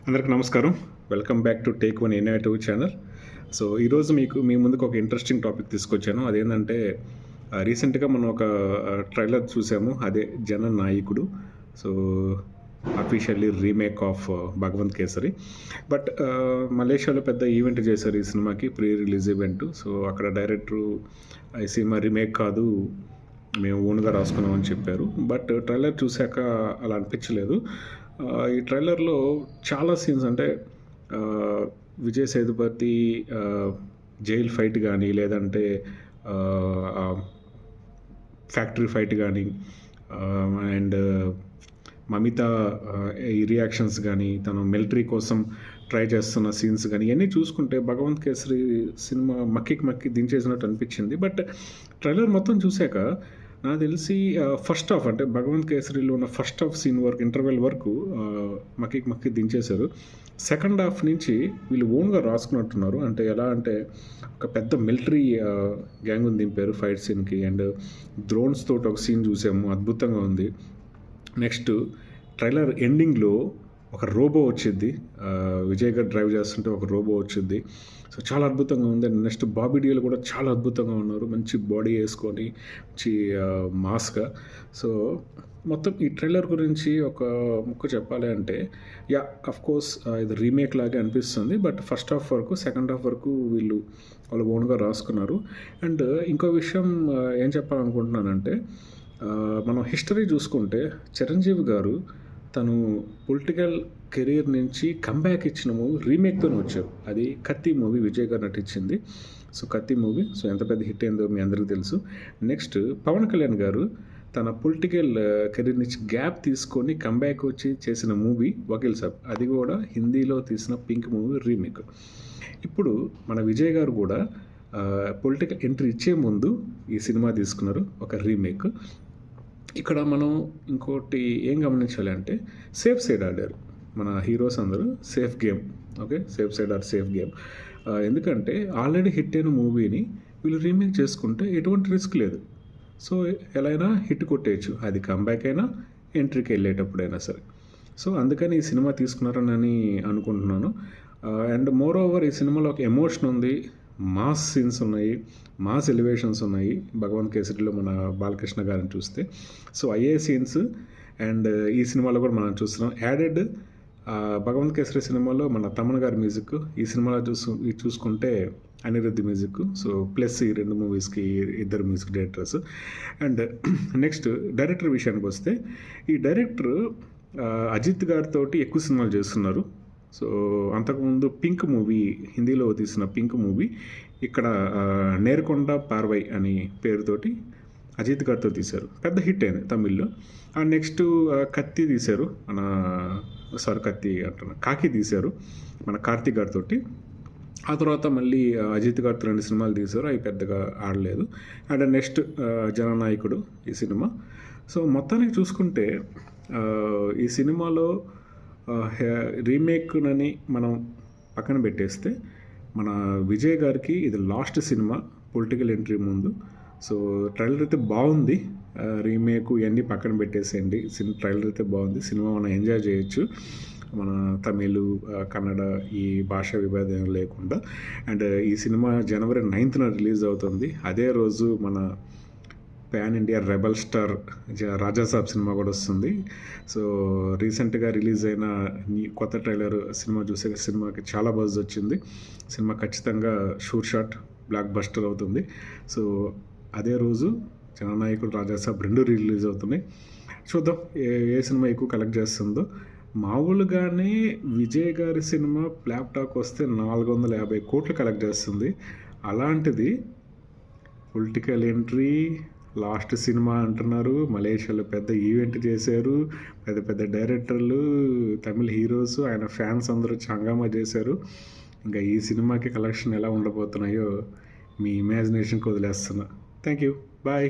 అందరికీ నమస్కారం. Welcome back to take one innovative channel. So ఈరోజు మీ ముందుకు ఒక ఇంట్రెస్టింగ్ టాపిక్ తీసుకొచ్చాను. అదేంటంటే రీసెంట్గా మనం ఒక ట్రైలర్ చూసాము. అదే Jananayakudu. So officially remake of Bhagavanth Kesari. But మలేషియాలో పెద్ద ఈవెంట్ చేశారు ఈ సినిమాకి, ప్రీ రిలీజ్ ఈవెంట్. సో అక్కడ డైరెక్టరు ఈ సినిమా రీమేక్ కాదు, మేము ఓన్గా రాసుకున్నామని చెప్పారు. బట్ ట్రైలర్ చూశాక అలా అనిపించలేదు. ఈ ట్రైలర్లో చాలా సీన్స్ అంటే విజయ్ సేతుపతి జైల్ ఫైట్ కానీ, లేదంటే ఫ్యాక్టరీ ఫైట్ కానీ, అండ్ మమిత ఈ రియాక్షన్స్ కానీ, తను మిలిటరీ కోసం ట్రై చేస్తున్న సీన్స్ కానీ ఇవన్నీ చూసుకుంటే భగవంత్ కేసరి సినిమా మక్కి దించేసినట్టు అనిపించింది. బట్ ట్రైలర్ మొత్తం చూశాక నాకు తెలిసి ఫస్ట్ హాఫ్ అంటే భగవంత్ కేసరిలో ఉన్న ఫస్ట్ హాఫ్ సీన్ వరకు, ఇంటర్వెల్ వరకు మక్కి దించేశారు. సెకండ్ హాఫ్ నుంచి వీళ్ళు ఓన్గా రాసుకున్నట్టున్నారు. అంటే ఎలా అంటే ఒక పెద్ద మిలిటరీ గ్యాంగ్ దింపారు ఫైట్ సీన్కి. అండ్ డ్రోన్స్ తోటి ఒక సీన్ చూసాము, అద్భుతంగా ఉంది. నెక్స్ట్ ట్రైలర్ ఎండింగ్లో ఒక రోబో వచ్చింది, విజయ్ గారు డ్రైవ్ చేస్తుంటే ఒక రోబో వచ్చింది. సో చాలా అద్భుతంగా ఉంది. అండ్ నెక్స్ట్ బాబీ డియోల్ కూడా చాలా అద్భుతంగా ఉన్నారు, మంచి బాడీ వేసుకొని మంచి మాస్గా. సో మొత్తం ఈ ట్రైలర్ గురించి ఒక ముక్క చెప్పాలి అంటే, యా అఫ్కోర్స్ ఇది రీమేక్ లాగే అనిపిస్తుంది. బట్ ఫస్ట్ హాఫ్ వరకు, సెకండ్ హాఫ్ వరకు వాళ్ళు ఓన్గా రాసుకున్నారు. అండ్ ఇంకో విషయం ఏం చెప్పాలనుకుంటున్నానంటే, మనం హిస్టరీ చూసుకుంటే చిరంజీవి గారు తను పొలిటికల్ కెరీర్ నుంచి కంబ్యాక్ ఇచ్చిన మూవీ రీమేక్తోనే వచ్చారు. అది కత్తి మూవీ, విజయ్ గారు నటించింది. సో కత్తి మూవీ సో ఎంత పెద్ద హిట్ అయిందో మీ అందరికీ తెలుసు. నెక్స్ట్ పవన్ కళ్యాణ్ గారు తన పొలిటికల్ కెరీర్ నుంచి గ్యాప్ తీసుకొని కంబ్యాక్ వచ్చి చేసిన మూవీ వకీల్ సాబ్. అది కూడా హిందీలో తీసిన పింక్ మూవీ రీమేక్. ఇప్పుడు మన విజయ్ గారు కూడా పొలిటికల్ ఎంట్రీ ఇచ్చే ముందు ఈ సినిమా తీసుకున్నారు, ఒక రీమేక్. ఇక్కడ మనం ఇంకోటి ఏం గమనించాలి అంటే, సేఫ్ సైడ్ ఆడారు మన హీరోస్ అందరూ. Safe game, okay, safe side or safe game. ఎందుకంటే ఆల్రెడీ హిట్ అయిన మూవీని వీళ్ళు రీమేక్ చేసుకుంటే ఎటువంటి రిస్క్ లేదు. సో ఎలా అయినా హిట్ కొట్టేయచ్చు, అది కంబ్యాక్ అయినా ఎంట్రీకి వెళ్ళేటప్పుడైనా సరే. సో అందుకని ఈ సినిమా తీసుకున్నారని అనుకుంటున్నాను. అండ్ మోర్ ఓవర్ ఈ సినిమాలో ఒక ఎమోషన్ ఉంది, మాస్ సీన్స్ ఉన్నాయి, మాస్ ఎలివేషన్స్ ఉన్నాయి భగవంత్ కేసరిలో మన బాలకృష్ణ గారిని చూస్తే. సో అయ్యే సీన్స్ అండ్ ఈ సినిమాలో కూడా మనం చూస్తున్నాం. యాడెడ్ భగవంత్ కేసరి సినిమాలో మన తమన్ గారి మ్యూజిక్, ఈ సినిమాలో చూసుకుంటే అనిరుద్ధి మ్యూజిక్. సో ప్లస్ ఈ రెండు మూవీస్కి ఇద్దరు music directors. And next director విషయానికి వస్తే, ఈ డైరెక్టర్ అజిత్ గారితో ఎక్కువ సినిమాలు చేస్తున్నారు. సో అంతకుముందు పింక్ మూవీ, హిందీలో తీసిన పింక్ మూవీ ఇక్కడ నేర్కొండ పార్వై అని పేరుతోటి అజిత్ గారితో తీశారు, పెద్ద హిట్ అయింది తమిళ్లో. నెక్స్ట్ కత్తి తీశారు కాకి తీశారు మన కార్తీక్ గారితో. ఆ తర్వాత మళ్ళీ అజిత్ గారితో 2 సినిమాలు తీశారు, అవి పెద్దగా ఆడలేదు. అండ్ నెక్స్ట్ జననాయకుడు ఈ సినిమా. సో మొత్తానికి చూసుకుంటే ఈ సినిమాలో రీమేక్నని మనం పక్కన పెట్టేస్తే, మన విజయ్ గారికి ఇది లాస్ట్ సినిమా పొలిటికల్ ఎంట్రీ ముందు. సో ట్రైలర్ అయితే బాగుంది, రీమేక్ ఇవన్నీ పక్కన పెట్టేసేయండి. ట్రైలర్ అయితే బాగుంది, సినిమా మనం ఎంజాయ్ చేయొచ్చు, మన తమిళ్ కన్నడ ఈ భాషా విభేదం లేకుండా. అండ్ ఈ సినిమా జనవరి 9th రిలీజ్ అవుతుంది. అదే రోజు మన pan India rebel star Rajasaab సినిమా కూడా వస్తుంది. సో రీసెంట్గా రిలీజ్ అయిన కొత్త ట్రైలర్ సినిమా చూసే సినిమాకి చాలా బజ్ వచ్చింది. సినిమా ఖచ్చితంగా షూర్ షాట్ బ్లాక్ బస్టర్ అవుతుంది. సో అదే రోజు జననాయకుడు, రాజాసాబ్ 2 రిలీజ్ అవుతున్నాయి. చూద్దాం ఏ సినిమా ఎక్కువ కలెక్ట్ చేస్తుందో. మామూలుగానే విజయ్ గారి సినిమా ల్యాప్టాప్ వస్తే 450 కోట్లు కలెక్ట్ చేస్తుంది. అలాంటిది పొలిటికల్ ఎంట్రీ లాస్ట్ సినిమా అంటున్నారు, మలేషియాలో పెద్ద ఈవెంట్ చేశారు, పెద్ద పెద్ద డైరెక్టర్లు, తమిళ హీరోస్, ఆయన ఫ్యాన్స్ అందరూ హంగామా చేశారు. ఇంకా ఈ సినిమాకి కలెక్షన్ ఎలా ఉండబోతున్నాయో మీ ఇమాజినేషన్కి వదిలేస్తున్నా. Thank you, bye.